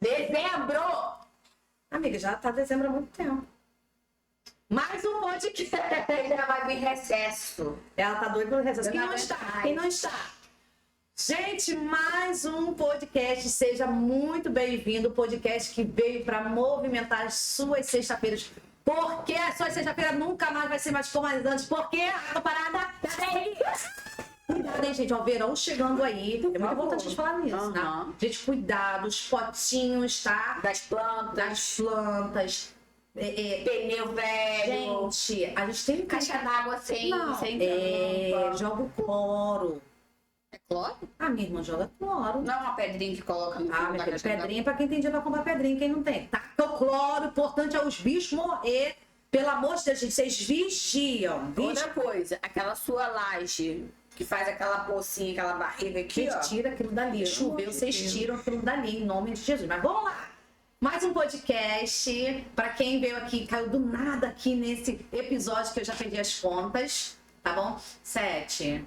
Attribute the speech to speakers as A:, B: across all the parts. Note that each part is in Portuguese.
A: Dezembro! Amiga, já tá dezembro há muito tempo. Mais um podcast.
B: Já vai vir recesso.
A: Ela tá doida pelo recesso. Quem
B: Eu
A: não
B: não
A: está?
B: aguento
A: Quem não está? Gente, mais um podcast. Seja muito bem-vindo. Podcast que veio para movimentar as suas sexta-feiras. Porque a sua sexta-feira nunca mais vai ser mais como antes. Porque a água parada tá bem. Cuidado, hein, gente? Ó, o verão chegando aí. É muito importante a gente falar nisso, tá? Gente, cuidado, os potinhos, tá?
B: Das plantas.
A: Das plantas.
B: Pneu velho.
A: Gente, a gente tem
B: Caixa d'água sem tampa.
A: joga o cloro.
B: É cloro?
A: A minha irmã joga cloro.
B: Não é uma pedrinha que coloca no fundo da
A: Minha filha,
B: caixa
A: pedrinha pra quem tem dinheiro pra comprar pedrinha, quem não tem. Taca o cloro, importante é os bichos morrer. Pelo amor de Deus, gente, vocês vigiam.
B: Outra coisa, aquela sua laje que faz aquela pocinha, aquela barriga aqui, ó.
A: Tira aquilo dali. Choveu, vocês tiram aquilo dali, em nome de Jesus. Mas vamos lá. Mais um podcast. Pra quem veio aqui, caiu do nada aqui nesse episódio que eu já perdi as contas. Tá bom? 7,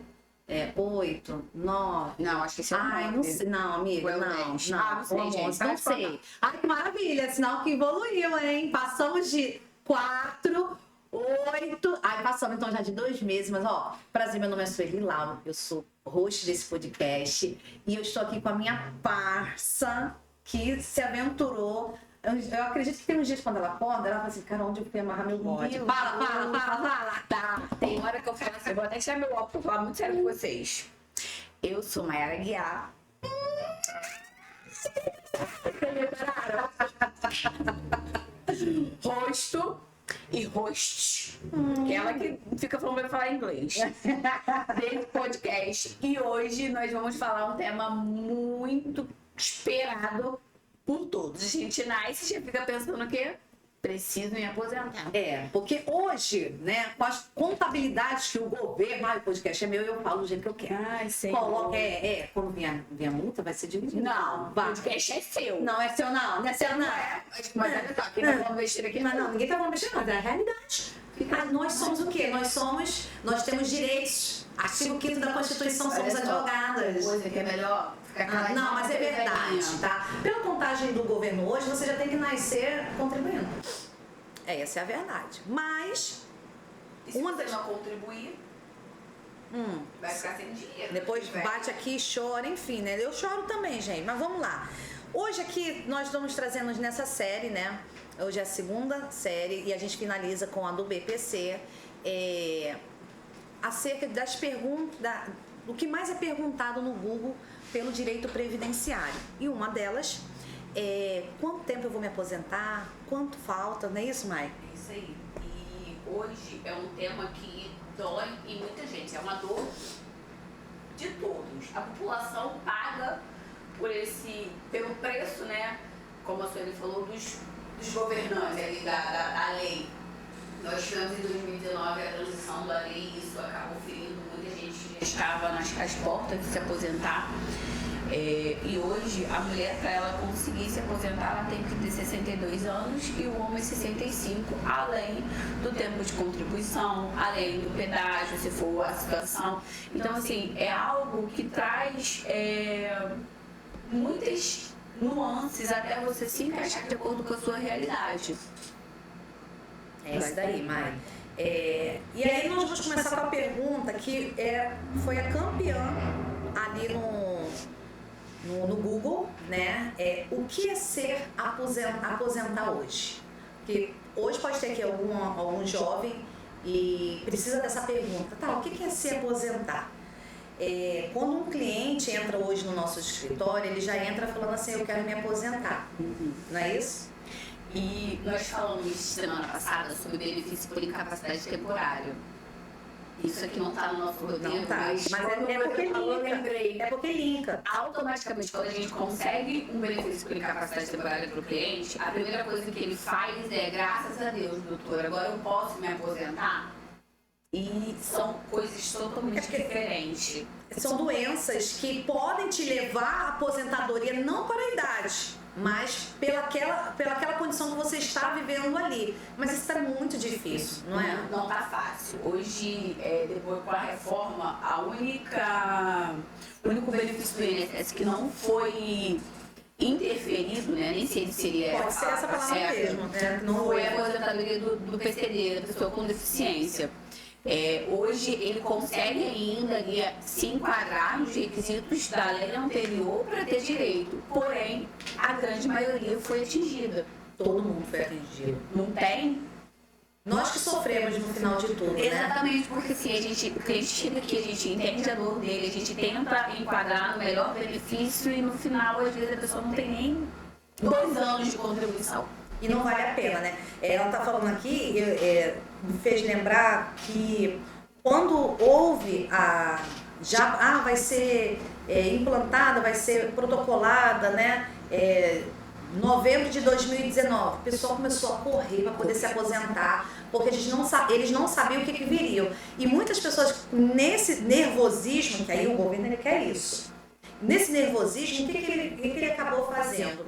A: 8, 9.
B: Não, acho que esse é o
A: Ai, não
B: 9.
A: sei. Não, amiga,
B: Ou é o
A: não.
B: 10?
A: Não,
B: Não sei,
A: ou
B: gente.
A: 11, não
B: Vai
A: sei.
B: falar.
A: Ai, que maravilha. Sinal que evoluiu, hein? Passamos de 4, 8. Ai, passamos então já de 2 meses. Mas, ó, prazer, meu nome é Sueli Lauro. Eu sou host desse podcast. E eu estou aqui com a minha parça que se aventurou. Eu acredito que tem uns dias quando ela acorda, ela fala assim, cara, onde eu fui amarrar meu bode? Fala.
B: Tá, tem hora que eu falo assim, vou até tirar meu óculos pra falar muito sério com vocês. Eu sou Mayara Guiar. Rosto e host. Que é ela que fica falando pra falar inglês. Desse podcast. E hoje nós vamos falar um tema muito esperado por todos. A gente nasce e já fica pensando o quê? Preciso me aposentar.
A: Porque hoje, né, com as contabilidades que o governo, o podcast é meu e eu falo do jeito que eu quero.
B: Ai, sei.
A: Coloca, quando vier a multa, vai ser dividido.
B: Não, o
A: vai.
B: podcast é seu.
A: Não é seu, não. Não é seu, não.
B: Mas olha só, quem tá falando besteira aqui
A: Não, ninguém tá falando besteira, não. É a realidade. Nós somos o quê? Nós temos direitos. Artigo 5º da Constituição, somos advogadas.
B: Coisa que é melhor ficar caladinha.
A: Não, mas é verdade, tá? Pela contagem do governo hoje, você já tem que nascer contribuindo. Essa é a verdade. Mas,
B: E se você não contribuir, vai ficar sem dinheiro.
A: depois bate aqui e chora, enfim, né? Eu choro também, gente, mas vamos lá. Hoje aqui nós estamos trazendo nessa série, né? Hoje é a 2ª série e a gente finaliza com a do BPC, acerca das perguntas, do que mais é perguntado no Google pelo direito previdenciário. E uma delas é quanto tempo eu vou me aposentar, quanto falta, não é isso, Mai?
C: É isso aí. E hoje é um tema que dói em muita gente. É uma dor de todos. A população paga pelo preço, né? Como a Sueli falou, dos governantes ali, da lei. Nós tivemos em 2019 a transição da lei e isso acabou ferindo muita gente que já estava às portas de se aposentar. E hoje a mulher, para ela conseguir se aposentar, ela tem que ter 62 anos e o homem 65, além do tempo de contribuição, além do pedágio, se for a situação. Então, assim, é algo que traz muitas nuances até você se encaixar de acordo com a sua realidade.
A: É isso daí, Mai. E aí nós vamos começar com a pergunta que foi a campeã ali no Google, né? O que é ser aposentar hoje? Porque hoje pode ter aqui algum jovem e precisa dessa pergunta. Tá, o que é se aposentar? Quando um cliente entra hoje no nosso escritório, ele já entra falando assim, eu quero me aposentar. Não é isso?
C: E nós falamos semana passada sobre benefício por incapacidade temporária. Isso aqui não está no nosso roteiro,
A: Não tá. Mas é porque linka.
C: Automaticamente, quando a gente consegue um benefício por incapacidade temporária para o cliente, a primeira coisa que ele faz é, graças a Deus, doutor, agora eu posso me aposentar? E são coisas totalmente diferentes.
A: São doenças que podem te levar à aposentadoria não para a idade, mas pelaquela condição que você está vivendo ali. Mas isso está muito difícil, não é?
C: Não tá fácil. Hoje, depois com a reforma, o único benefício do INSS que não foi interferido, né? Nem sei se seria
A: Pode ser essa palavra mesmo, né?
C: Não foi a aposentadoria do PCD, da pessoa com deficiência. Hoje ele consegue ainda ali, se enquadrar nos requisitos da lei anterior para ter direito, porém a grande maioria foi atingida.
A: Todo mundo foi atingido.
C: Não tem?
A: Nós que sofremos no final de tudo, né?
C: Exatamente, porque assim, o cliente chega aqui, a gente entende a dor dele, a gente tenta enquadrar no melhor benefício e no final, às vezes, a pessoa não tem nem 2 anos de contribuição.
A: E não vale a pena, né? Ela está falando aqui, me fez lembrar que quando houve vai ser implantada, vai ser protocolada, né? Novembro de 2019, o pessoal começou a correr para poder se aposentar, porque eles não sabiam o que viriam. E muitas pessoas, nesse nervosismo, que aí o governo ele quer isso, nesse nervosismo, o que ele acabou fazendo?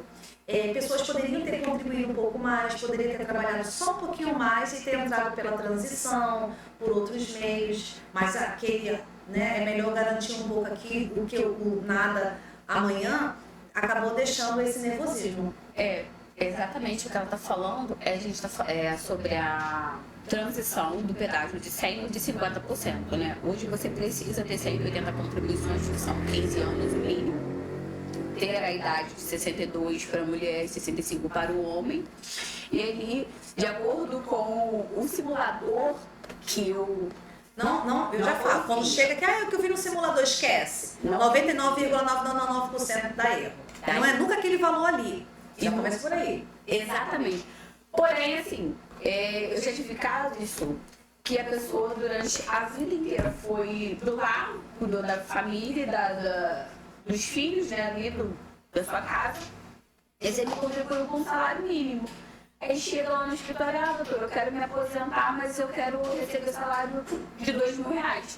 A: Pessoas poderiam ter contribuído um pouco mais, poderiam ter trabalhado só um pouquinho mais e ter entrado pela transição, por outros meios, mas aquele, né, é melhor garantir um pouco aqui do que o nada amanhã, acabou deixando esse nervosismo.
C: Exatamente o que ela está falando, a gente está sobre a transição do pedágio de 100% ou de 50%, né? Hoje você precisa ter 180 contribuições, que são 15 anos mínimo. Ter a idade de 62 para a mulher e 65 para o homem. E ali, de acordo com o simulador que eu...
A: Eu já falo, quando chega aqui, o que eu vi no simulador, esquece. 99,999% dá erro. Não é nunca aquele valor ali. Já começa por aí.
C: Exatamente. Porém, assim, eu já tive casos que a pessoa durante a vida inteira foi do lar, cuidou da família, dos filhos, né, ali da sua casa, esse ele contribuiu com um salário mínimo. Aí chega lá no escritório, doutor, eu quero me aposentar, mas eu quero receber salário de R$2.000.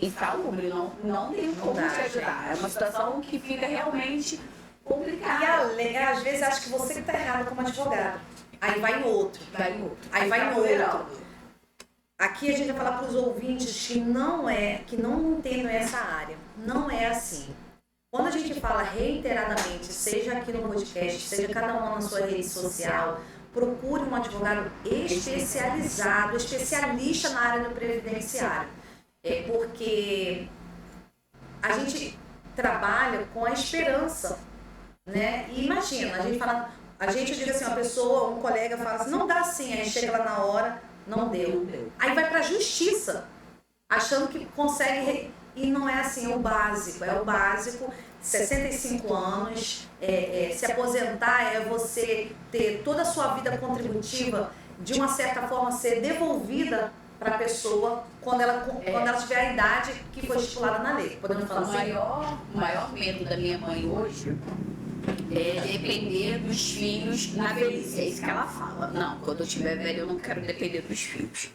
C: Insalubre, não tem como te ajudar. É uma situação que fica realmente complicada.
A: E às vezes acha que você que está errado como advogado. Aí vai em outro. Aí vai em outro. Aqui a gente vai falar para os ouvintes que não entendam essa área. Não é assim. Quando a gente fala reiteradamente, seja aqui no podcast, seja cada um na sua rede social, procure um advogado especializado, especialista na área do previdenciário. Porque a gente trabalha com a esperança, né? E imagina, a gente diz assim, uma pessoa, um colega fala assim, não dá assim, aí chega lá na hora, não deu. Aí vai para a justiça, achando que consegue... E não é assim, é o básico, 65 anos, se aposentar é você ter toda a sua vida contributiva, de uma certa forma ser devolvida para a pessoa quando ela tiver a idade que foi estipulada na lei. Podemos falar assim?
C: O maior medo da minha mãe hoje é depender dos filhos na velhice. É isso que ela fala. Não, quando eu tiver velha eu não quero depender dos filhos.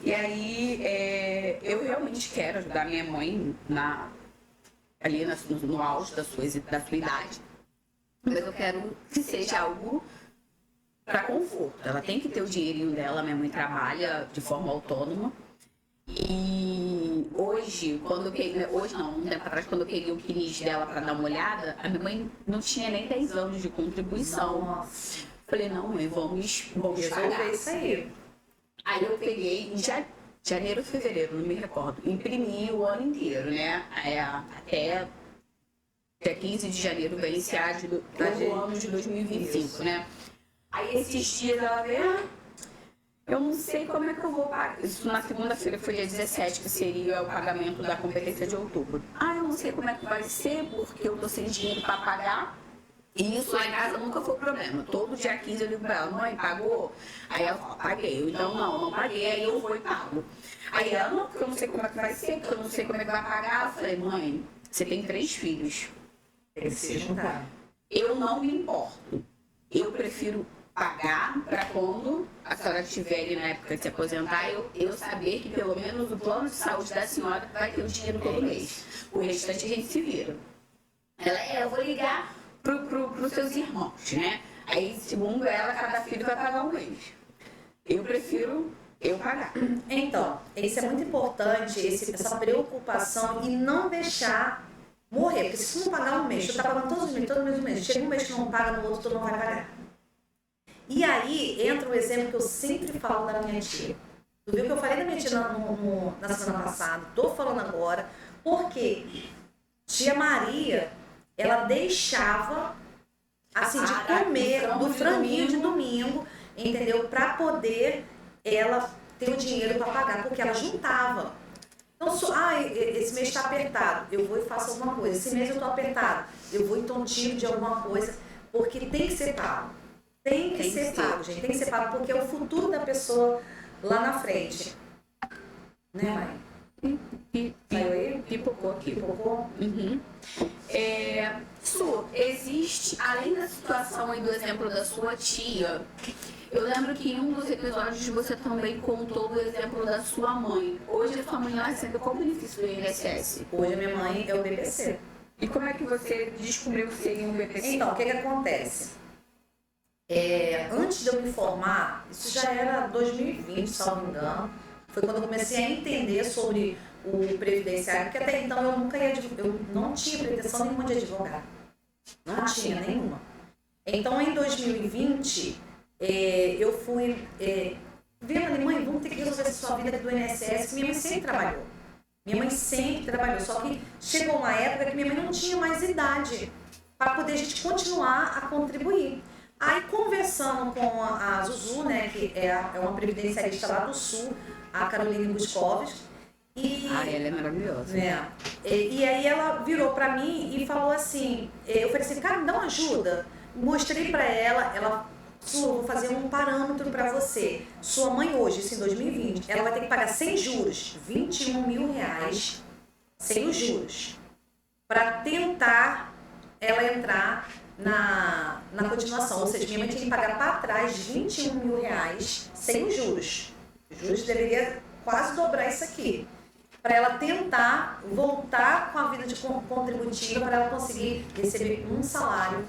C: E aí eu realmente quero ajudar minha mãe ali no auge da sua idade. Mas eu quero que seja algo para conforto. Ela tem que ter o dinheirinho dela. Minha mãe trabalha de forma autônoma. E hoje, um tempo atrás, quando eu peguei o quinis dela para dar uma olhada, a minha mãe não tinha nem 10 anos de contribuição.
A: Nossa.
C: Falei, não, mãe, vamos
A: resolver isso aí.
C: Aí eu peguei em janeiro ou fevereiro, não me recordo, imprimi o ano inteiro, né? Até dia 15 de janeiro vence o ano de 2025, né? Aí esses dias ela veio, eu não sei como é que eu vou pagar. Isso na segunda-feira foi dia 17, que seria o pagamento da competência de outubro. Eu não sei como é que vai ser, porque eu tô sem dinheiro para pagar. E isso lá em casa nunca foi problema. Todo dia 15 eu ligo pra ela, mãe, pagou? Aí ela fala, paguei. Então não paguei, aí eu vou e pago. Aí ela, não, porque eu não sei como é que vai ser, porque eu não sei como é que vai pagar. Eu falei, mãe, você tem 3 filhos.
A: Tem que se juntar.
C: Eu não me importo. Eu prefiro pagar para quando a senhora estiver ali na época de se aposentar, eu saber que pelo menos o plano de saúde da senhora vai ter o dinheiro todo mês. O restante a gente se vira. Ela, eu vou ligar
B: pros seus irmãos, né? Aí, segundo ela, cada filho vai pagar um mês. Eu prefiro eu pagar.
A: Então, isso é muito importante, essa preocupação e não deixar morrer. Porque se tu não pagar um mês, tu tá pagando todos os meses, todo mês. Chega um mês que tu não paga, no outro tu não vai pagar. E aí entra o exemplo que eu sempre falo da minha tia. Tu viu que eu falei da minha tia na semana passada, tô falando agora, porque tia Maria, ela deixava, assim, de comer do franguinho de domingo, entendeu? Pra poder ela ter o dinheiro para pagar, porque ela juntava. Então, esse mês está apertado, eu vou e faço alguma coisa. Esse mês eu estou apertado, eu vou e tomo tiro de alguma coisa, porque tem que ser pago. Tem que ser pago, gente. Tem que ser pago, porque é o futuro da pessoa lá na frente. Né, mãe? Saiu aí?
B: Pipocou aqui.
A: Pipocou?
B: Uhum. Su, existe, além da situação e do exemplo da sua tia, eu lembro que em um dos episódios você também contou o exemplo da sua mãe. Hoje a sua mãe recebe qual benefício do INSS?
A: Hoje a minha mãe é o BPC.
B: E como é que você descobriu que seria um BPC?
A: Então, o que acontece? Antes de eu me formar, isso já era 2020, se não me engano, foi quando eu comecei a entender sobre o previdenciário, porque até então eu não tinha pretensão nenhuma de advogado. Não tinha nenhuma. Então, em 2020, eu fui vendo ali, mãe, vamos ter que resolver essa sua vida aqui do INSS. Minha mãe sempre trabalhou. Só que chegou uma época que minha mãe não tinha mais idade para poder a gente continuar a contribuir. Aí, conversando com a Zuzu, né, que é uma previdenciarista lá do Sul, a Caroline Buscoves.
B: Ela é maravilhosa.
A: Né? E aí ela virou pra mim e falou assim, eu falei assim, cara, me dá uma ajuda. Mostrei pra ela, vou fazer um parâmetro pra você. Sua mãe hoje, isso em 2020, ela vai ter que pagar sem juros, R$21 mil sem os juros, pra tentar ela entrar na continuação. Ou seja, minha mãe tinha que pagar para trás R$21 mil sem os juros. Os juros deveria quase dobrar isso aqui. Para ela tentar voltar com a vida de contributiva, para ela conseguir receber um salário.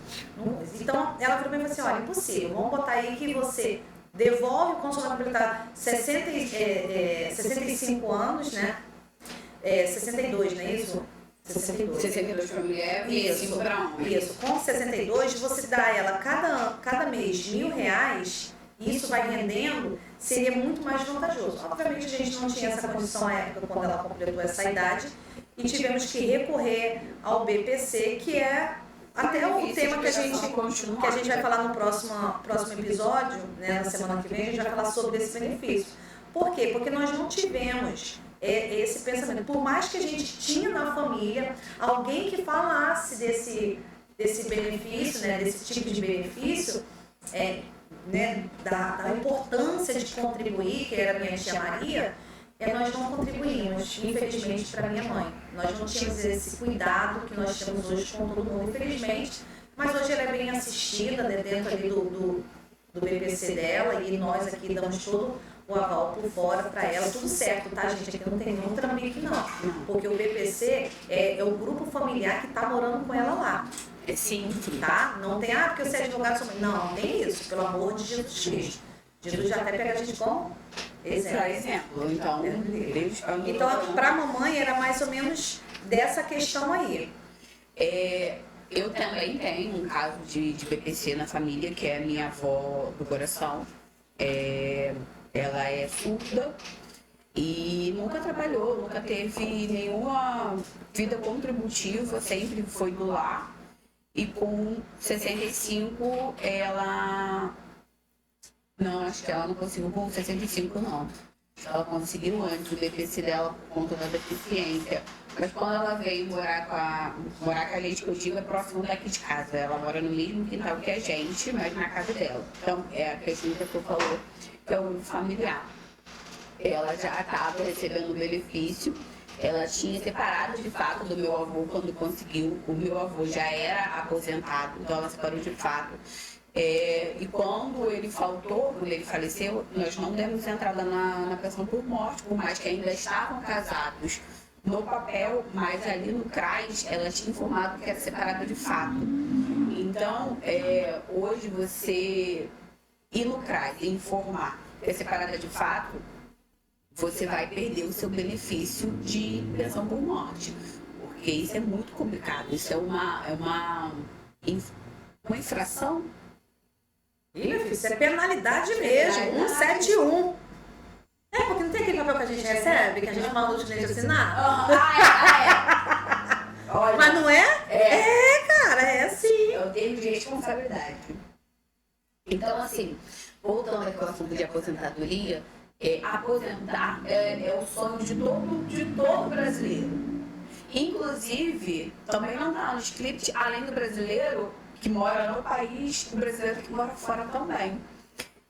A: Então, ela virou para mim e falou assim, olha, impossível, vamos botar aí que você devolve o consumo completar 65 anos, né? 62, não é isso?
B: 62 para mulher, 25 para homem.
A: Isso, com 62, você dá a ela cada mês R$1.000, e isso vai rendendo, seria muito mais vantajoso. Obviamente a gente não tinha essa condição na época quando ela completou essa idade e tivemos que recorrer ao BPC, que é até o tema que a gente vai falar no próximo episódio, né, na semana que vem, a gente vai falar sobre esse benefício. Por quê? Porque nós não tivemos esse pensamento. Por mais que a gente tinha na família alguém que falasse desse benefício, né, desse tipo de benefício, né, da importância de contribuir, que era a minha tia Maria, nós não contribuímos, infelizmente, para minha mãe. Nós não tínhamos esse cuidado que nós temos hoje com todo mundo, infelizmente, mas hoje ela é bem assistida, né, dentro ali do BPC dela, e nós aqui damos todo o aval por fora para ela, tudo certo, tá, gente? Aqui não tem nenhum trambique, não. Porque o BPC é o grupo familiar que está morando com ela lá.
B: Sim.
A: Tá? Não tem, porque você é advogado, sua mãe. Não, não tem isso, pelo amor de Jesus Cristo. Jesus já até pega a gente como
B: exemplo.
A: Então, para a mamãe era mais ou menos dessa questão aí.
B: Eu também tenho um caso de BPC na família, que é a minha avó do coração. Ela é surda e nunca trabalhou, nunca teve nenhuma vida contributiva, sempre foi do lar. E com 65 ela... Não, acho que ela não conseguiu com 65 não. Ela conseguiu antes o BPC dela por conta da deficiência. Mas quando ela veio morar com a gente, que eu digo, é próximo daqui de casa. Ela mora no mesmo quintal que a gente, mas na casa dela. Então, é a questão que tu falou, que é o familiar. Ela já estava recebendo o benefício. Ela tinha separado de fato do meu avô quando conseguiu. O meu avô já era aposentado, então ela separou de fato. E quando ele faleceu, nós não demos entrada na pensão por morte, por mais que ainda estavam casados no papel, mas ali no CRAS ela tinha informado que era separada de fato. Então, hoje você ir no CRAS e informar que é separada de fato, você vai perder o seu benefício de pensão por morte. Porque isso é muito complicado. Isso é uma infração.
A: Isso é penalidade mesmo, 171. Porque não tem aquele papel que a gente recebe, que a gente manda os clientes assinar?
B: Olha,
A: mas não é? Cara, é assim.
B: Eu tenho de responsabilidade. Então, assim, voltando aqui ao assunto de aposentadoria, aposentar é o sonho de todo brasileiro. Inclusive, também não está no script, além do brasileiro que mora no país, o brasileiro que mora fora também.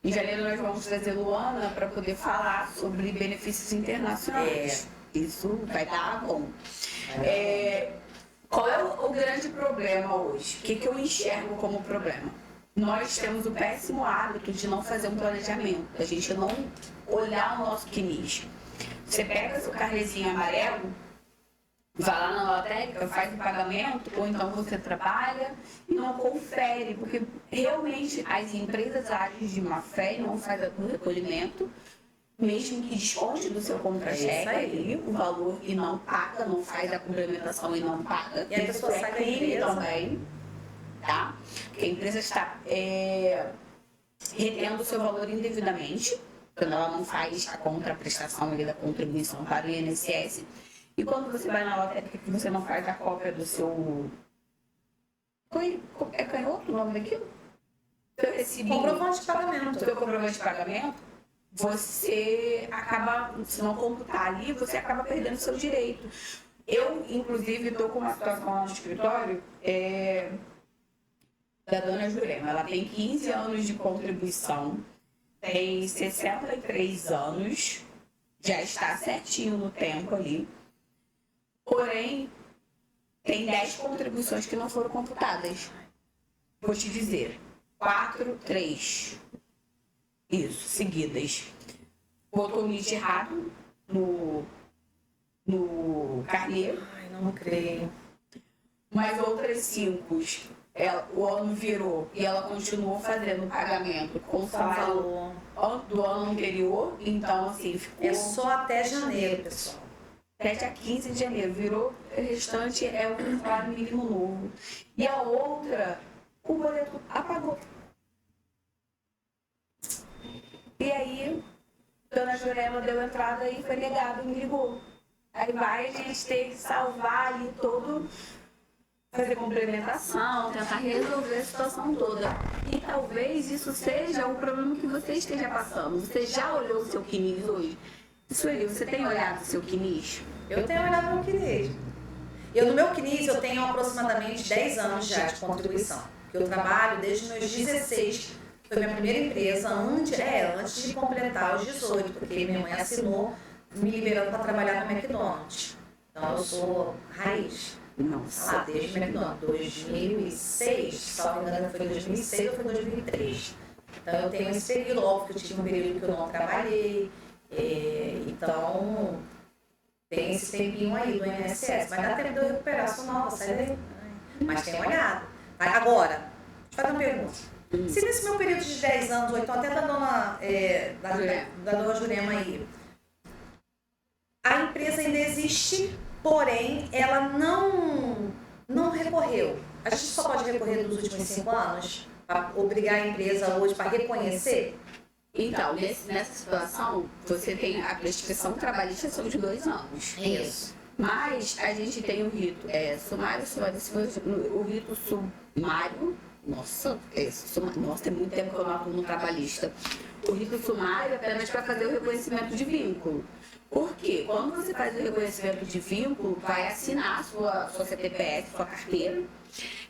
B: Em janeiro nós vamos trazer Luana para poder falar sobre benefícios internacionais. Isso vai dar bom. Qual é o grande problema hoje? O que eu enxergo como problema? Nós temos o péssimo hábito de não fazer um planejamento, a gente não olhar o nosso CNIS. Você pega seu carnezinho amarelo, vai lá na lotérica, faz o pagamento, ou então você trabalha e não confere, porque realmente as empresas agem de má fé e não fazem o recolhimento, mesmo que desconte do seu contra-cheque ali o valor e não paga, não faz a complementação e não paga.
A: E a pessoa sai da empresa
B: também, tá? Porque a empresa está retendo o seu valor indevidamente, quando ela não faz a contraprestação ali da contribuição para o INSS. E quando você vai na lotérica que você não faz a cópia do seu... É canhoto o nome daquilo?
A: Comprovante de pagamento.
B: Seu comprovante de pagamento, você acaba, se não computar ali, você acaba perdendo seu direito. Eu, inclusive, estou com uma situação lá no escritório da dona Jurema. Ela tem 15 anos de contribuição, tem 63 anos, já está certinho no tempo ali. Porém, tem 10 contribuições que não foram computadas. Vou te dizer, 3 seguidas. Botou o NIT errado no carnê.
A: Ai, não creio.
B: Mas outras 5, o ano virou e ela continuou fazendo o pagamento com o salário do ano anterior. Então, assim, ficou...
A: É só até janeiro, pessoal.
B: Até 15 de janeiro, virou, o restante é o salário mínimo novo. E a outra, o boleto apagou. E aí, dona Jurema deu entrada e foi negado, me ligou. Aí vai a gente ter que salvar ali todo, fazer complementação, tentar resolver a situação toda. E talvez isso seja o problema que você esteja passando. Você já olhou o seu CNIS hoje? Sueli, você tem olhado o seu CNIS?
A: Eu tenho olhado o meu CNIS. No meu CNIS eu tenho aproximadamente 10 anos já de contribuição. Eu trabalho desde meus 16. Foi minha primeira empresa antes de completar os 18, porque minha mãe assinou me liberando para trabalhar no McDonald's. Então eu sou raiz.
B: Nossa.
A: Desde o McDonald's, 2006, só me engano foi 2006 ou foi 2003. Então eu tenho esse período, óbvio que eu tive um período que eu não trabalhei. Então, tem esse tempinho aí do INSS, mas dá tempo de eu recuperar, sou nova, sai daí. Mas tem olhado. Agora, deixa eu fazer uma pergunta. Se nesse meu período de 10 anos, ou então até da dona Jurema aí, a empresa ainda existe, porém, ela não recorreu. A gente só pode recorrer dos últimos 5 anos para obrigar a empresa hoje para reconhecer?
B: Então, nessa situação, você tem a prescrição trabalhista são de 2 anos.
A: Isso.
B: Mas a gente tem o rito sumário, o rito sumário. Nossa, tem muito tempo que eu não atuo no trabalhista. O rito sumário é apenas para fazer o reconhecimento de vínculo. Por quê? Quando você faz o reconhecimento de vínculo, vai assinar a sua CPF, sua carteira.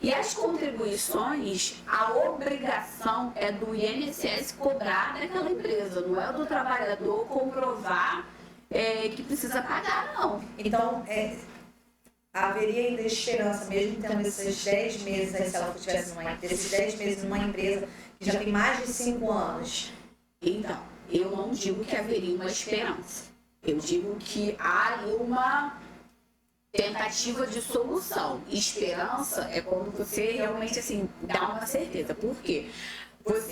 B: E as contribuições, a obrigação é do INSS cobrar daquela empresa, não é do trabalhador comprovar que precisa pagar, não.
A: Então, haveria ainda esperança, mesmo tendo esses 10 meses, aí, se ela tivesse esses 10 meses numa empresa que já tem mais de 5 anos?
B: Então, eu não digo que haveria uma esperança. Eu digo que há uma tentativa de solução. Esperança é quando você realmente, assim, dá uma certeza. Por quê? Muitas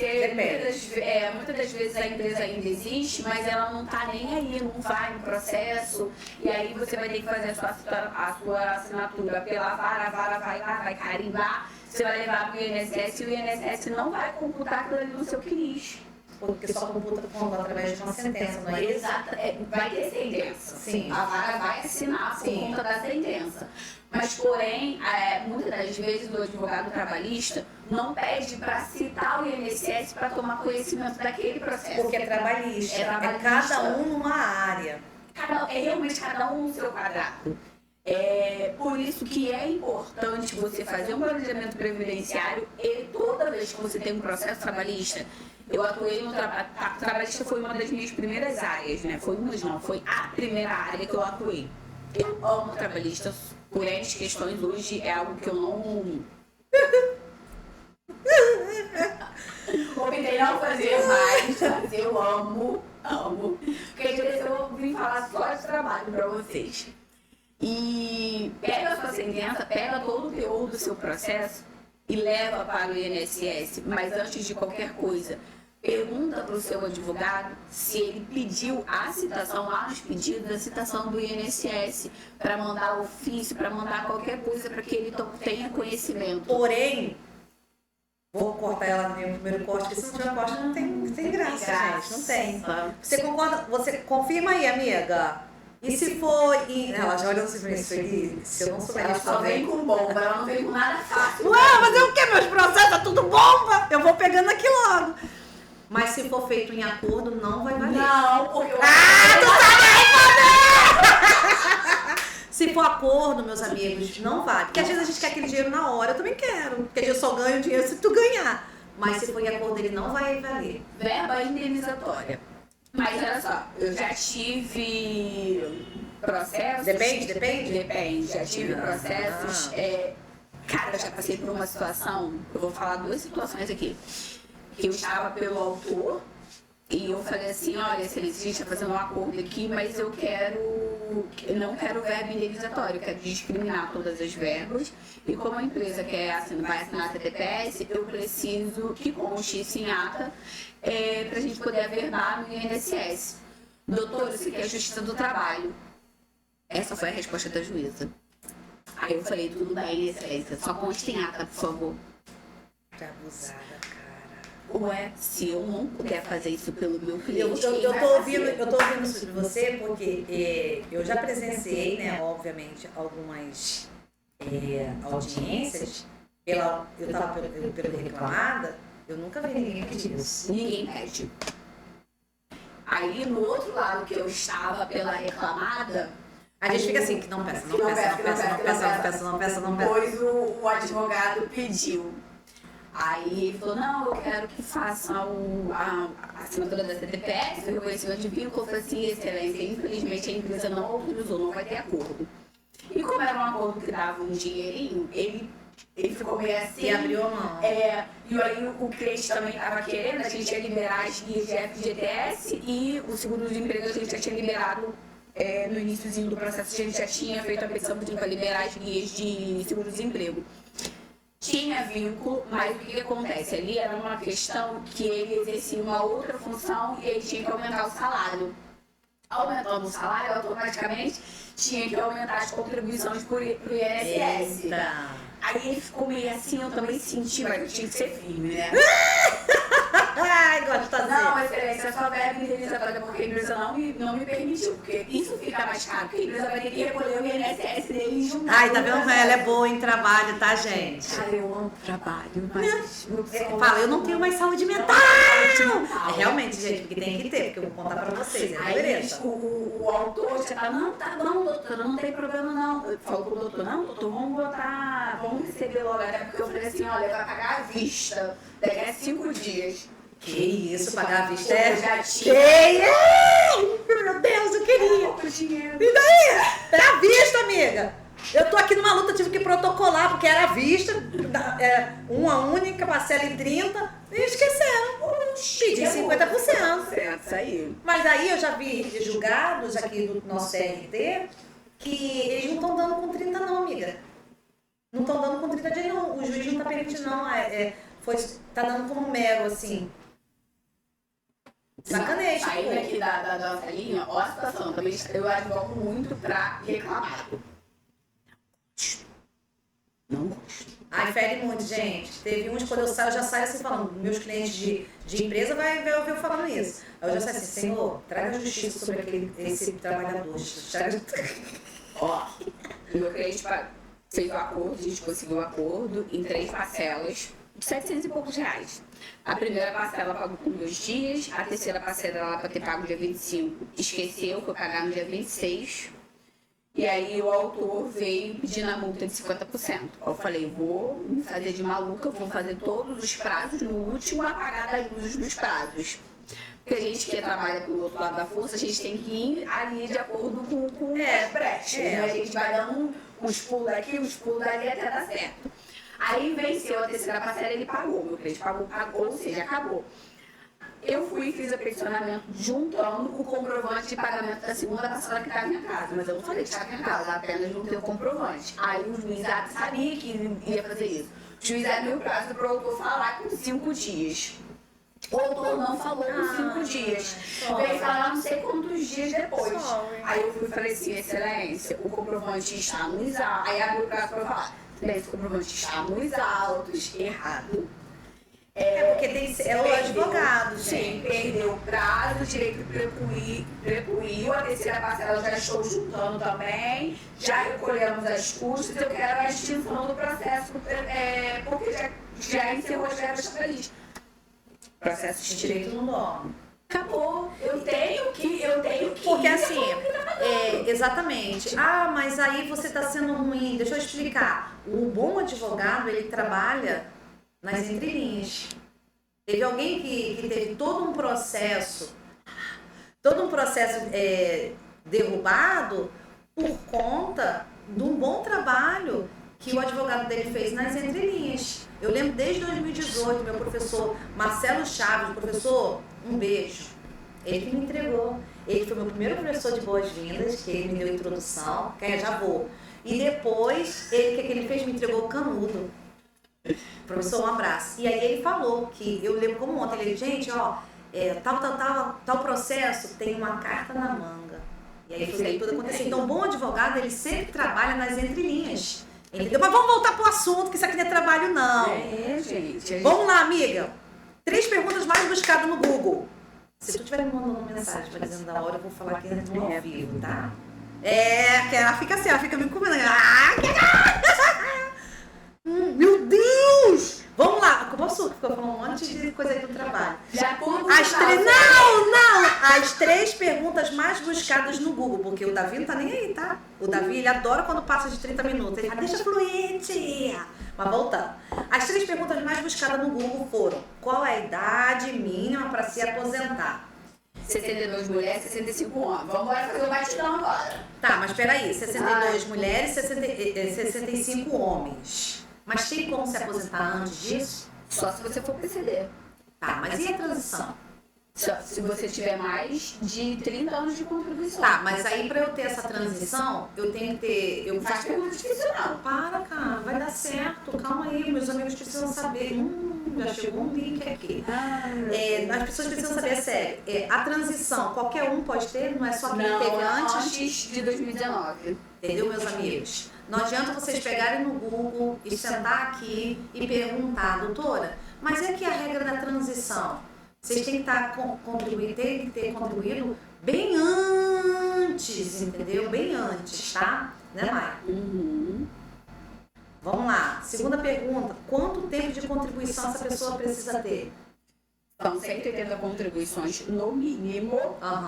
B: das vezes a empresa ainda existe, mas ela não tá nem aí, não vai no processo, e aí você vai ter que fazer a sua assinatura pela vara vai lá, vai carimbar, você vai levar para o INSS e o INSS não vai computar aquilo ali no seu CNIS.
A: Porque só computa quando através de uma sentença, não é isso?
B: Exato, vai ter sentença.
A: Sim.
B: A vara vai assinar por conta da sentença. Mas, porém, muitas das vezes o advogado trabalhista não pede para citar o INSS para tomar conhecimento daquele processo.
A: Porque é trabalhista. É cada um numa área.
B: Realmente cada um no seu quadrado. Por isso que é importante você fazer um planejamento previdenciário e toda vez que você tem um processo trabalhista. Eu atuei no trabalhista, foi uma das minhas primeiras áreas, né? Foi a primeira área que eu atuei. Eu amo trabalhista, por essas questões hoje é algo que eu não... optei não fazer mais, mas eu amo. Porque às vezes eu vim falar só de trabalho pra vocês. E pega a sua sentença, pega todo o teor do seu processo e leva para o INSS. Mas antes de qualquer coisa, pergunta para o seu advogado se ele pediu a citação, lá nos pedidos, a citação do INSS, para mandar ofício, para mandar qualquer coisa, para que ele tenha conhecimento.
A: Porém, vou cortar ela no meu primeiro corte, porque se não tiver corte não tem graça, gente. Não tem. Você concorda? Você confirma aí, amiga? E se for em... Ela já olhou assim, se eu não souber
B: ela só vem com bomba, ela não vem com nada fácil.
A: Ué, mas é o quê? Meus processos é tudo bomba. Eu vou pegando aqui logo. Mas se for feito em acordo, não vai valer.
B: Não, porque eu...
A: tu sabe responder! Se for acordo, meus amigos, não vale. Porque às vezes a gente quer aquele dinheiro na hora, eu também quero. Porque eu só ganho dinheiro se tu ganhar. Mas se for em acordo, ele não vai valer.
B: Verba indenizatória. Mas olha só, eu já tive processos... Depende. Já tive processos... Cara, eu já passei por uma situação... Eu vou falar 2 situações aqui. Que eu estava pelo autor e eu falei assim, olha, excelência, a gente está fazendo um acordo aqui, mas eu não quero verba indenizatória, eu quero discriminar todas as verbas. E como a empresa vai assinar a TTPS, eu preciso que conste isso em ata para a gente poder averbar no INSS. Doutor, isso aqui é a Justiça do Trabalho. Essa foi a resposta da juíza. Aí eu falei, tudo bem, excelência, só conste em ata, por favor.
A: Que abusada, cara.
B: Ué, se eu não puder fazer isso pelo meu cliente,
A: eu tô ouvindo sobre você porque eu já presenciei, né, obviamente, algumas audiências. Eu tava pelo reclamada, eu nunca vi ninguém pedir isso.
B: Ninguém pede. Aí no outro lado que eu estava pela reclamada,
A: a gente fica assim, que não peça.
B: Depois o advogado pediu. Aí ele falou, não, eu quero que faça a assinatura da CTPS, o reconhecimento de vínculo. Eu falei assim, excelência, infelizmente a empresa não autorizou, não vai ter acordo. E como era um acordo que dava um dinheirinho, ele ficou meio assim.
A: E abriu a mão.
B: E aí o cliente também estava querendo, a gente ia liberar as guias de FGTS e o seguro-desemprego a gente já tinha liberado no iníciozinho do processo, a gente já tinha feito a petição pedindo para liberar as guias de seguro-desemprego. Tinha vínculo, mas o que acontece? Ali era uma questão que ele exercia uma outra função e ele tinha que aumentar o salário. Aumentando o salário, automaticamente tinha que aumentar as contribuições pro INSS.
A: Eita.
B: Aí ele ficou meio assim, eu também senti, mas eu tinha que ser firme, né?
A: Ai, gosto de fazer.
B: Não, excelência, é só verba indenizatória, porque a empresa não me permitiu, porque isso fica mais caro, porque a empresa vai ter que recolher o INSS dele e juntar.
A: Ai, tá vendo? Ela é boa em trabalho, tá, gente?
B: Cara, eu amo trabalho, mas...
A: Fala, eu não tenho mais saúde mental. Realmente, gente, porque tem que ter, porque eu vou contar pra vocês,
B: Aí
A: beleza?
B: o autor já tá, não, doutora, não tem problema não. Falou pro doutor, não, doutor, vamos receber logo, até porque eu falei assim, olha, vai pagar à vista, daqui a 5 dias.
A: Que isso, pagar à vista
B: Eu já tinha.
A: Meu Deus, eu queria.
B: O dinheiro.
A: E daí? Era à vista, amiga. Eu tô aqui numa luta, tive que protocolar, porque era à vista, uma única, parcela em 30, e esqueceram. Pedi 50%.
B: Isso aí.
A: Mas aí eu já vi julgados aqui do nosso CRT que eles não estão dando com 30 não, amiga. Não estão dando com 30 dias não. O juiz não está permitindo não. Tá dando como mero, assim. Sacanagem.
C: Saindo aqui da nossa linha, ó a situação. Também eu advogo muito pra reclamado. Não gosto.
A: Ai, fere muito, gente. Teve uns, quando eu saio, eu já saio assim falando. Meus clientes de empresa vai ouvir eu falando isso. Aí eu já saio assim, Senhor, traga justiça sobre esse trabalhador.
C: Ó, meu cliente fez o acordo, a gente conseguiu o acordo em 3 parcelas, de 700 e poucos reais. A primeira parcela pagou com 2 dias, a terceira parcela ela para ter pago dia 25, esqueceu, foi pagar no dia 26. E aí o autor veio pedindo a multa de 50%. Eu falei, vou me fazer de maluca, vou fazer todos os prazos no último apagar das luzes dos prazos. Porque a gente que trabalha pelo outro lado da força, a gente tem que ir ali de acordo com as brechas. Né? A gente vai dando uns pulos daqui, uns pulos dali até dar certo. Aí venceu a terceira parcela, ele pagou, meu cliente pagou, ou seja, acabou. Eu fui e fiz o peticionamento juntando o comprovante de pagamento da segunda parcela que estava em casa. Mas eu não falei que estava em casa, apenas não tem o comprovante. Aí o juiz sabia que ia fazer isso. O juiz abriu o prazo para o autor falar com 5 dias. O autor não falou com 5 dias. Veio falar não sei quantos dias depois. Aí eu fui e falei assim, excelência, o comprovante está nos autos. Aí abriu o prazo para eu falar, excelência, o comprovante está nos autos, errado.
A: Porque é o advogado,
C: Sim,
A: gente.
C: perdeu o prazo, direito prepuiu, a terceira parcela já estou juntando também, já recolhemos as custas, eu quero a extinção do processo, porque já encerrou as verbas trabalhistas. Processo de direito
A: não dorme.
C: acabou, eu tenho que
A: Porque assim, exatamente. Ah, mas aí você está sendo ruim. Deixa eu explicar. O bom advogado, ele trabalha nas entrelinhas. Teve alguém que teve todo um processo derrubado por conta de um bom trabalho que o advogado dele fez nas entrelinhas. Eu lembro desde 2018, meu professor Marcelo Chaves, professor, um beijo. Ele que me entregou. Ele foi meu primeiro professor de boas-vindas, que ele me deu introdução, que eu já vou. E depois, o que ele fez? Me entregou o canudo. Professor, um abraço. E aí ele falou que, eu lembro como ontem, ele disse, gente, ó, tal processo tem uma carta na manga. E aí foi tudo acontecer. Então, um bom advogado, ele sempre trabalha nas entrelinhas. Entendeu? Mas vamos voltar pro assunto, que isso aqui não é trabalho, não.
C: Gente.
A: Vamos lá, amiga. 3 perguntas mais buscadas no Google. Se tu estiver me mandando uma mensagem para dizendo da hora, eu vou falar aqui no ao vivo, tá? Que ela fica assim, ela fica me comendo. Meu Deus! Vamos lá, a culpa sua, que ficou falando um monte de coisa aí do trabalho. As 3 perguntas mais buscadas no Google, porque o Davi não tá nem aí, tá? O Davi, ele adora quando passa de 30 minutos. Ele fala, deixa fluente. Mas voltando. As 3 perguntas mais buscadas no Google foram: qual é a idade mínima para se aposentar?
C: 62 mulheres, 65 homens. Vamos lá fazer o batidão agora.
A: Tá, mas peraí, 62 mulheres, 65 homens. Mas tem como se aposentar antes disso?
C: Só se você for PCD.
A: Tá, mas e a transição?
C: Só se você tiver mais de 30 anos de contribuição.
A: Tá, mas aí pra eu ter essa transição, eu tenho que ter...
C: Não faz pergunta difícil, não.
A: Para, cara, vai dar certo. Calma aí, meus amigos precisam saber. Já chegou um link aqui. As pessoas precisam saber, sério. A transição, qualquer um pode ter, não é só quem teve antes
C: de 2019.
A: Entendeu, meus amigos? Não adianta vocês pegarem no Google e sentar aqui e perguntar, doutora, mas é que a regra da transição, vocês têm que ter contribuído bem antes, entendeu? Bem antes, tá? Né, Maia?
C: Uhum.
A: Vamos lá. Segunda pergunta. Quanto tempo de contribuição essa pessoa precisa ter?
C: São 180 contribuições no mínimo.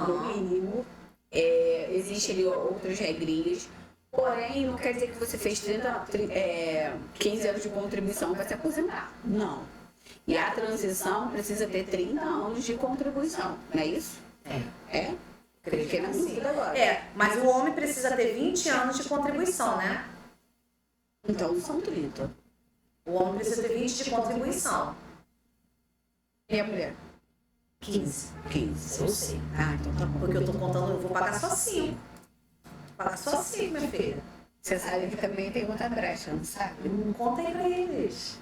C: No mínimo. Existem ali outras regrinhas. Porém, não quer dizer que você fez 15 anos de contribuição e vai se aposentar. Não. E a transição precisa ter 30 anos de contribuição, não é isso? Creio que é assim agora.
A: Mas o homem precisa ter 20 anos de contribuição, né?
C: Então são 30.
A: O homem precisa ter 20 de contribuição.
C: E a mulher?
A: 15.
C: Eu
A: sei.
C: Então tá bom.
A: Porque eu tô contando, eu vou pagar só 5. Fala só assim, minha filha.
B: Você sabe que também tem outra brecha, não sabe?
A: Conta aí pra eles.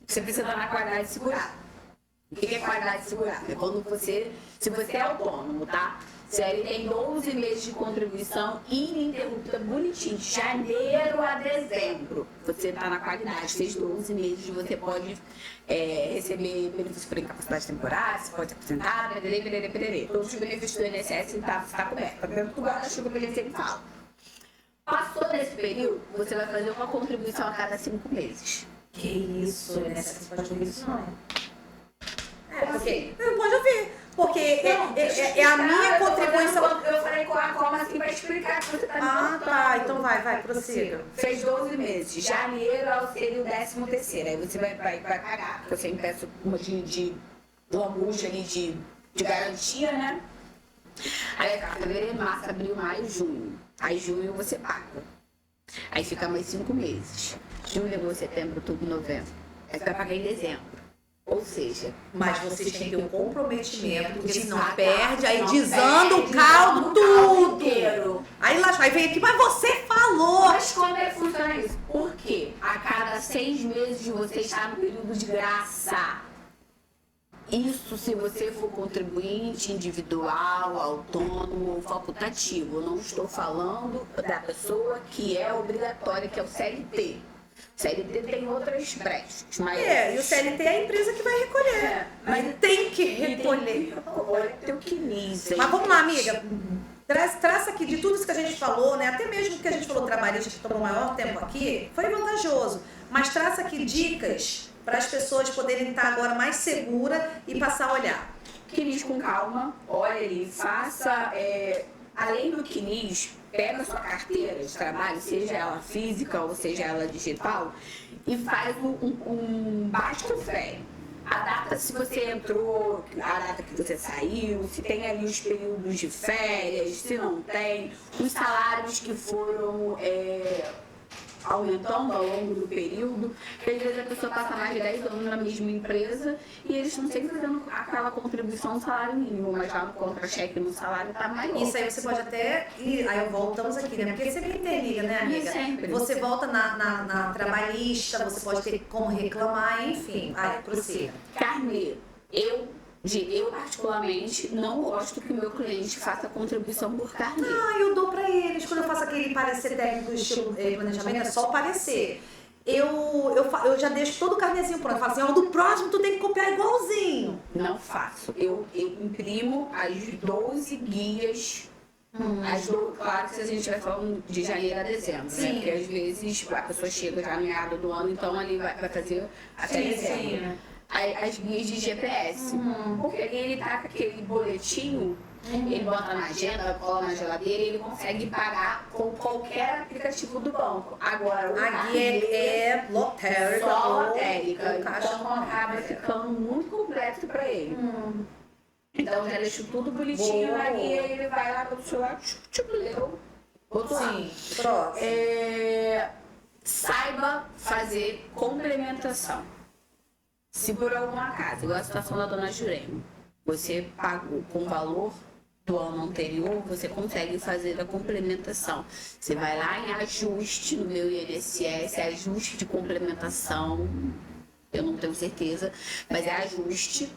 B: Você precisa estar na qualidade segurada. O que é qualidade segurada? É quando você, se você é autônomo, tá? Se ele tem 12 meses de contribuição ininterrupta, bonitinho, de janeiro a dezembro, você está na qualidade. Fez 12 meses, você pode receber benefícios por incapacidade temporária, você pode se aposentar, pererê. Todos os benefícios do INSS está coberto. Está dentro do guarda-chuva que ele sempre fala. Passou desse período, você vai fazer uma contribuição a cada 5 meses.
A: Que isso, né? Você pode ouvir isso, não é?
B: Porque
A: Não pode ouvir. Porque é a minha contribuição.
B: Eu falei como assim para explicar que você está me
A: Ah,
B: contando.
A: tá. Então vai, prossiga.
B: Fez 12 meses. Janeiro seria o 13º. Aí você vai pagar. Porque eu sempre peço uma de lambuja ali de garantia, né? Aí fica fevereiro, março, abril, maio, junho. Aí junho você paga. Aí fica mais 5 meses. Julho, agosto, setembro, outubro, novembro. Aí você vai pagar em dezembro. Ou seja,
A: Mas vocês têm que ter um comprometimento, porque
B: de
A: senão
B: pagar,
A: perde, aí
B: não
A: desanda o
B: perde,
A: caldo
B: desanda o caldo
A: tudo.
B: inteiro.
A: Aí lá vai vem aqui, mas você falou.
B: Mas como é que funciona isso? Por quê? A cada 6 meses você está no período de graça. Isso se você for contribuinte individual, autônomo ou facultativo. Eu não estou falando da pessoa que é obrigatória, que é o CLT. CLT tem outras brechas, mas...
A: E o CLT é a empresa que vai recolher. Mas tem que recolher.
B: Olha teu quinis, hein?
A: Mas vamos lá, amiga. Traça aqui de tudo isso que a gente falou, né? Até mesmo que a gente falou trabalhista, que tomou maior tempo aqui, foi vantajoso. Mas traça aqui dicas para as pessoas poderem estar agora mais seguras e passar a olhar.
B: Quinis com calma, olha ali, faça... além do quinis, pega a sua carteira de trabalho, seja ela física ou seja ela digital, e faz um baixo-fé. A data, se você entrou, a data que você saiu, se tem ali os períodos de férias, se não tem, os salários que foram aumentando ao longo do período, porque às vezes a pessoa passa mais de 10 anos na mesma empresa e eles estão sempre fazendo aquela contribuição no salário mínimo, mas lá no contra-cheque no salário está maior.
A: Isso aí você pode até ir, aí voltamos aqui, né? Porque sempre interliga, né, amiga?
B: Sempre.
A: Você volta na trabalhista, você pode ter como reclamar, enfim. Aí, prossiga.
B: Carnê, eu particularmente não gosto que o meu cliente faça contribuição por carnê.
A: Ah, eu dou pra eles. Quando eu faço aquele parecer técnico estilo planejamento, é só parecer. Eu já deixo todo o carnezinho pronto. Eu falo assim, ó, do próximo tu tem que copiar igualzinho.
B: Não faço. Eu imprimo as 12 guias. Claro que se a gente estiver falando de janeiro a dezembro, né? Porque às vezes a pessoa chega já no meado do ano, então ali vai fazer até dezembro. As guias de GPS. Porque ali ele tá com aquele boletinho, ele bota na agenda, cola na geladeira e ele consegue pagar com qualquer aplicativo do banco. Agora, o
A: A guia é lotérica.
B: só lotérica,
A: ou caixa.
B: então acaba ficando muito complexo para ele. Então já deixo tudo bonitinho na guia e ele vai lá pelo celular, leu, botou lá.
A: Sim, próximo.
B: Saiba fazer complementação. Se por algum acaso, igual a situação da dona Jurema, você pagou com o valor do ano anterior, você consegue fazer a complementação. Você vai lá em ajuste no meu INSS, ajuste de complementação, eu não tenho certeza, mas é ajuste.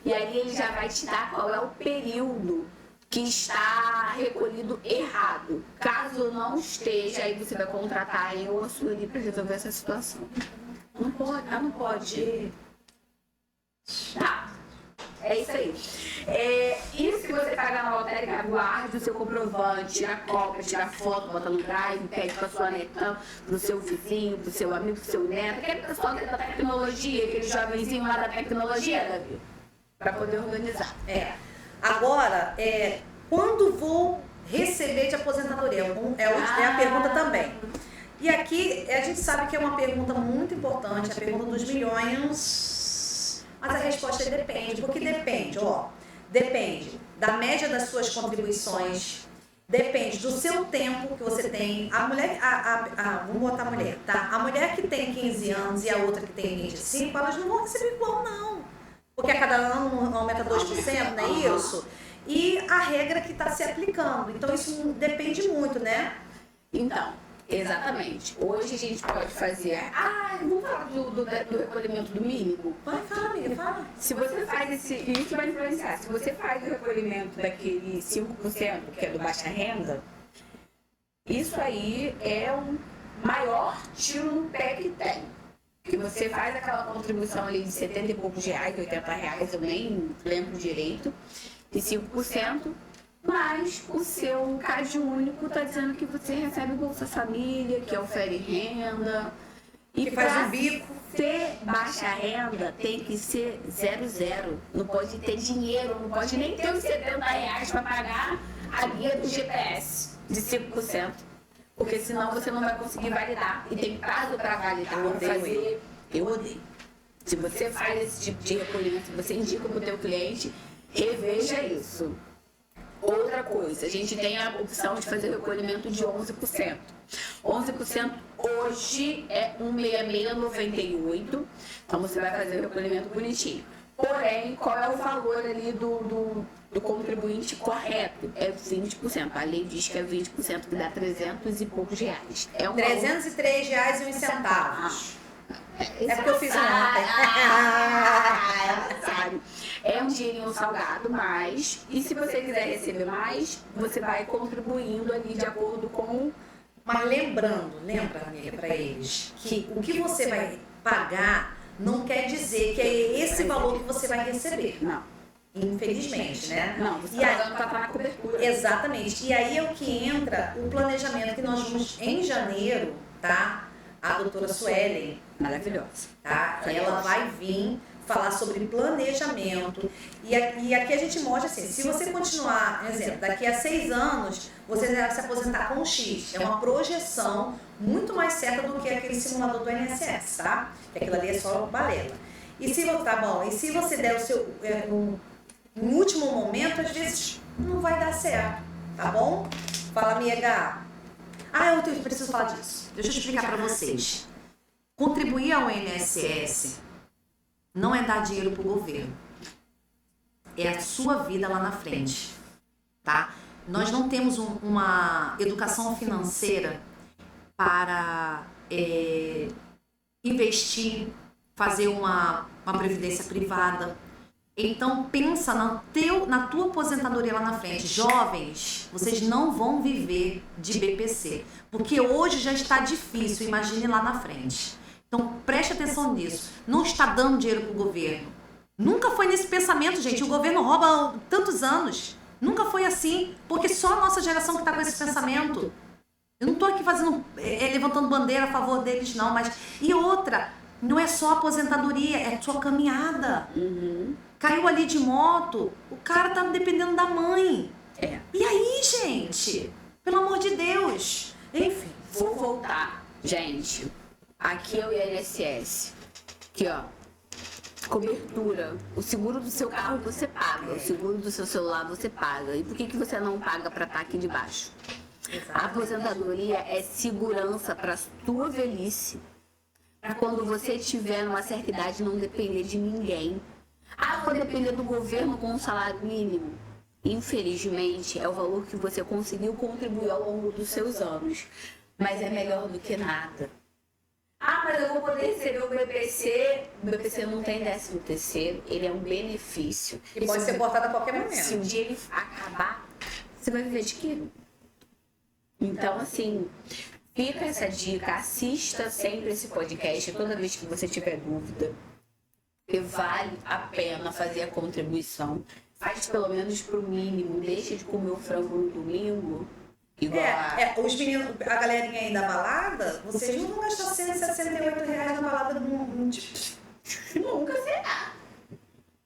B: E aí ele já vai te dar qual é o período que está recolhido errado. Caso não esteja, aí você vai contratar eu ou a Sueli para resolver essa situação. Não pode, não pode. Tá, é isso aí. E se você pagar na lotérica, guarde o seu comprovante, tira cópia, tira foto, bota no drive, pede pra sua neta, pro seu vizinho, pro seu amigo, pro seu neto, aquele pessoal da tecnologia, aquele jovenzinho lá da tecnologia, Davi, pra poder organizar.
A: Agora, quando vou receber de aposentadoria? É a pergunta também. E aqui, a gente sabe que é uma pergunta muito importante, a pergunta dos milhões, mas a resposta é depende, porque depende da média das suas contribuições, depende do seu tempo que você tem. A mulher, vamos botar a mulher, tá? A mulher que tem 15 anos e a outra que tem 25, elas não vão receber igual, não. Porque a cada ano aumenta 2%, não é isso? e a regra que está se aplicando. Então isso depende muito, né?
B: Então, exatamente. Hoje a gente pode fazer... vamos falar do recolhimento do mínimo?
A: Vai, fala, amiga, fala.
B: Se você faz isso vai influenciar. Se você faz o recolhimento daquele 5%, que é do baixa renda, isso aí é o maior tiro no pé que tem. Que você faz aquela contribuição ali de 70 e poucos reais, 80 reais, eu nem lembro direito, de 5%, mas o seu CAD único está dizendo que você recebe Bolsa Família, que ofere renda. E
A: que faz um bico.
B: Ser baixa renda tem que ser 0,0. Não pode ter dinheiro, não pode nem ter os 70 reais para pagar a guia do GPS de 5%. Porque senão você não vai conseguir validar. E tem prazo para validar. Eu odeio. Se você faz esse tipo de recolhimento, se você indica para o teu cliente, reveja isso. Outra coisa, a gente tem a opção de fazer recolhimento de 11%. 11% hoje é 166,98. Então você vai fazer o recolhimento bonitinho. Porém, qual é o valor ali do contribuinte correto? É 20%. A lei diz que é 20%, que dá 300 e poucos reais. É um
A: R$303,01. É porque eu fiz ontem.
B: Sabe? É um dinheirinho salgado, mas... E se você quiser receber mais, você vai contribuindo ali de acordo com...
A: Mas lembra, amiga, para eles, que o que você vai pagar não quer dizer que é esse valor que você vai receber.
B: Não.
A: Infelizmente, né?
B: Não, você está pagando para estar na cobertura.
A: Exatamente. E aí é o que entra o planejamento que nós vamos em janeiro, tá? A doutora Suelen,
B: maravilhosa,
A: tá? Ela vai vir falar sobre planejamento. E aqui a gente mostra assim, se você continuar, por exemplo, daqui a 6 anos, você vai se aposentar com X. É uma projeção muito mais certa do que aquele simulador do INSS, tá? Que aquilo ali é só balela. E se você der o seu... no último momento, às vezes não vai dar certo, tá bom? Fala, amiga. Eu preciso falar disso. Deixa eu explicar para vocês. Contribuir ao INSS não é dar dinheiro pro governo. É a sua vida lá na frente, tá? Nós não temos uma educação financeira para investir, fazer uma previdência privada. Então pensa na tua aposentadoria lá na frente. Jovens, vocês não vão viver de BPC, porque hoje já está difícil, imagine lá na frente. Então preste atenção nisso. Não está dando dinheiro para o governo. Nunca foi nesse pensamento, gente. O governo rouba tantos anos. Nunca foi assim, porque só a nossa geração que está com esse pensamento. Eu não estou aqui levantando bandeira a favor deles, não. Mas e outra, não é só aposentadoria, é sua caminhada.
B: Uhum.
A: Caiu ali de moto, o cara tá dependendo da mãe.
B: E
A: aí, gente? Pelo amor de Deus. Enfim.
B: Vou voltar. Gente, aqui é o INSS. Aqui, ó. Cobertura. O seguro do seu carro você paga. O seguro do seu celular você paga. E por que você não paga para estar aqui de baixo? A aposentadoria é segurança para tua velhice. Para quando você estiver numa certa idade não depender de ninguém. Vou depender do governo com um salário mínimo. Infelizmente, é o valor que você conseguiu contribuir ao longo dos seus anos. Mas é melhor do que nada. Mas eu vou poder receber o BPC. O BPC não tem 13º, ele é um benefício.
A: E pode ser cortado a qualquer momento.
B: Se um dia ele acabar, você vai viver de quê? Então, assim, fica essa dica, assista sempre esse podcast toda vez que você tiver dúvida. Porque vale a pena fazer a contribuição. Faz pelo menos pro mínimo. Deixa de comer o frango no domingo. Igual
A: os meninos, a galerinha aí da balada, vocês não vão gastar R$168 na balada
B: Nunca será.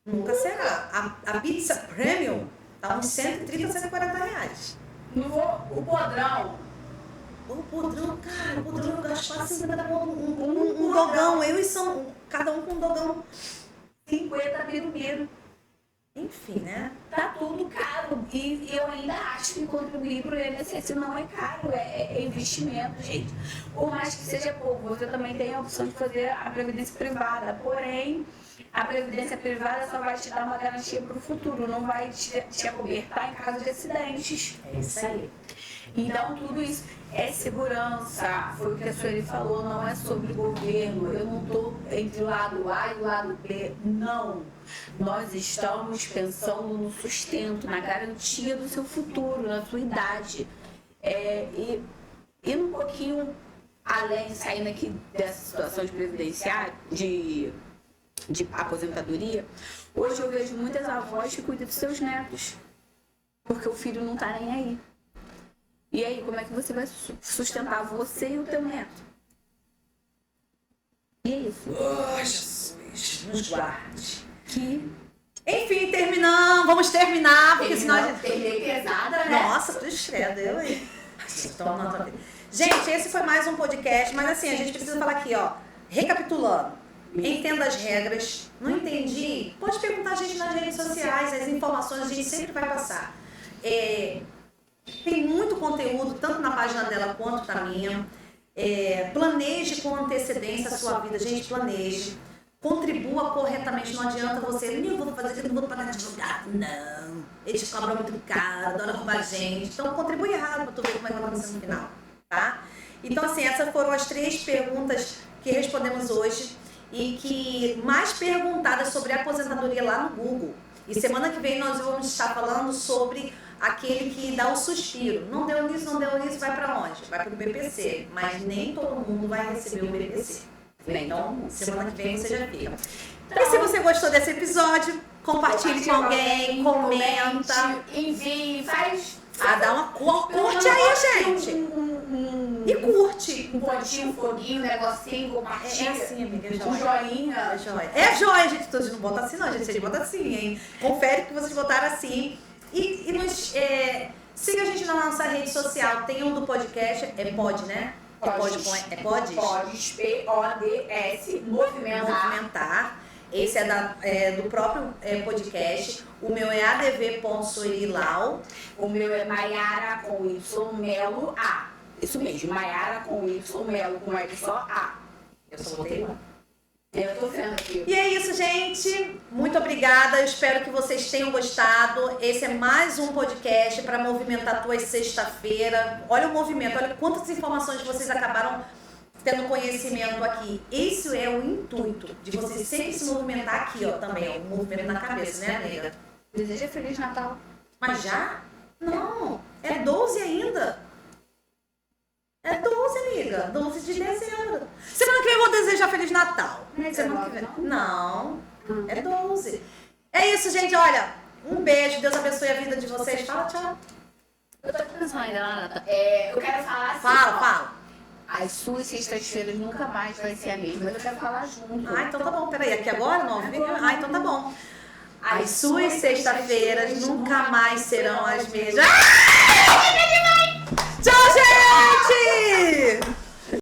A: Nunca será. A pizza premium tá uns R$130, R$140.
B: O podrão.
A: O podrão, cara, o podrão gasta quase 50 pontos. Um dogão, cada um com um dogão.
B: 50 primeiro.
A: Enfim, né?
B: Tá tudo caro. E eu ainda acho que contribuir para o INSS não é caro, é investimento, gente. Por mais que seja pouco, você também tem a opção de fazer a previdência privada. Porém, A previdência privada só vai te dar uma garantia para o futuro, não vai te acobertar em caso de acidentes.
A: É isso aí.
B: Então, tudo isso é segurança. Foi o que a Sueli falou, não é sobre o governo. Eu não estou entre o lado A e o lado B. Não. Nós estamos pensando no sustento, na garantia do seu futuro, na sua idade. E um pouquinho além, saindo aqui dessa situação de previdenciário, de aposentadoria, hoje eu vejo muitas avós que cuidam dos seus netos, porque o filho não está nem aí. E aí, como é que você vai sustentar você e o teu neto? E é isso.
A: Oh, Jesus, nos guarde. Enfim, terminamos. Vamos terminar, porque senão a gente...
C: Terminei pesada, né?
A: Nossa, tu escreve, eu aí. Gente, esse foi mais um podcast, mas assim, a gente precisa falar aqui, ó. Recapitulando. Entenda as regras. Não entendi? Pode perguntar a gente nas redes sociais, as informações a gente sempre vai passar. Tem muito conteúdo, tanto na página dela quanto na minha. Planeje com antecedência a sua vida, gente, planeje. Contribua corretamente, não adianta você, não vou fazer, não vou pagar advogado, não. Eles cobram muito caro, adoram roubar gente. Então, contribui errado para tu ver como é que vai acontecer no final, tá? Então, assim, essas foram as 3 perguntas que respondemos hoje e que mais perguntadas sobre a aposentadoria lá no Google. E semana que vem nós vamos estar falando sobre aquele que dá o suspiro. Não deu nisso, vai para onde? Vai para o BPC, mas nem todo mundo vai receber o BPC. Então, semana que vem você já fica. E se você gostou desse episódio, compartilhe com alguém, comenta,
C: envie, faz.
A: Dá uma curte aí, gente. E curte.
C: Um pontinho, um foguinho, um negocinho, compartilha.
A: Assim, amiga.
C: Um joinha.
A: É joia, gente. Todos não botam assim, não, gente. Vocês botam assim, hein? Confere que vocês botaram assim. E siga a gente na nossa rede social. Tem um do podcast, Pod, né? Pods?
C: P-O-D-S, Movimentar.
A: Esse é do próprio podcast. O meu é adv.soirilau.
B: O meu é Maiara com Y, Melo A. Isso mesmo, Maiara com Y, Melo com L só A.
A: Eu só botei lá.
B: Eu tô vendo aqui.
A: E é isso, gente. Muito obrigada. Eu espero que vocês tenham gostado. Esse é mais um podcast para movimentar a tua sexta-feira. Olha o movimento, olha quantas informações vocês acabaram tendo conhecimento aqui. Esse é o intuito de vocês sempre se movimentar aqui, ó, também, ó, um movimento na cabeça, né, amiga?
B: Deseja Feliz Natal.
A: Mas já? Não, é 12 ainda. É 12, amiga. 12 de dezembro. Semana que vem eu vou desejar Feliz Natal. Semana que vem. Não, é 12. É isso, gente. Olha, um beijo. Deus abençoe a vida de vocês. Fala tchau.
B: Eu tô pensando ainda lá,
C: Eu quero falar assim.
A: Fala.
B: As suas sextas-feiras nunca mais vai ser a mesma. Eu quero falar junto.
A: Então tá bom. Peraí, aqui agora? Não? Então tá bom. As suas sextas-feiras nunca mais serão as mesmas.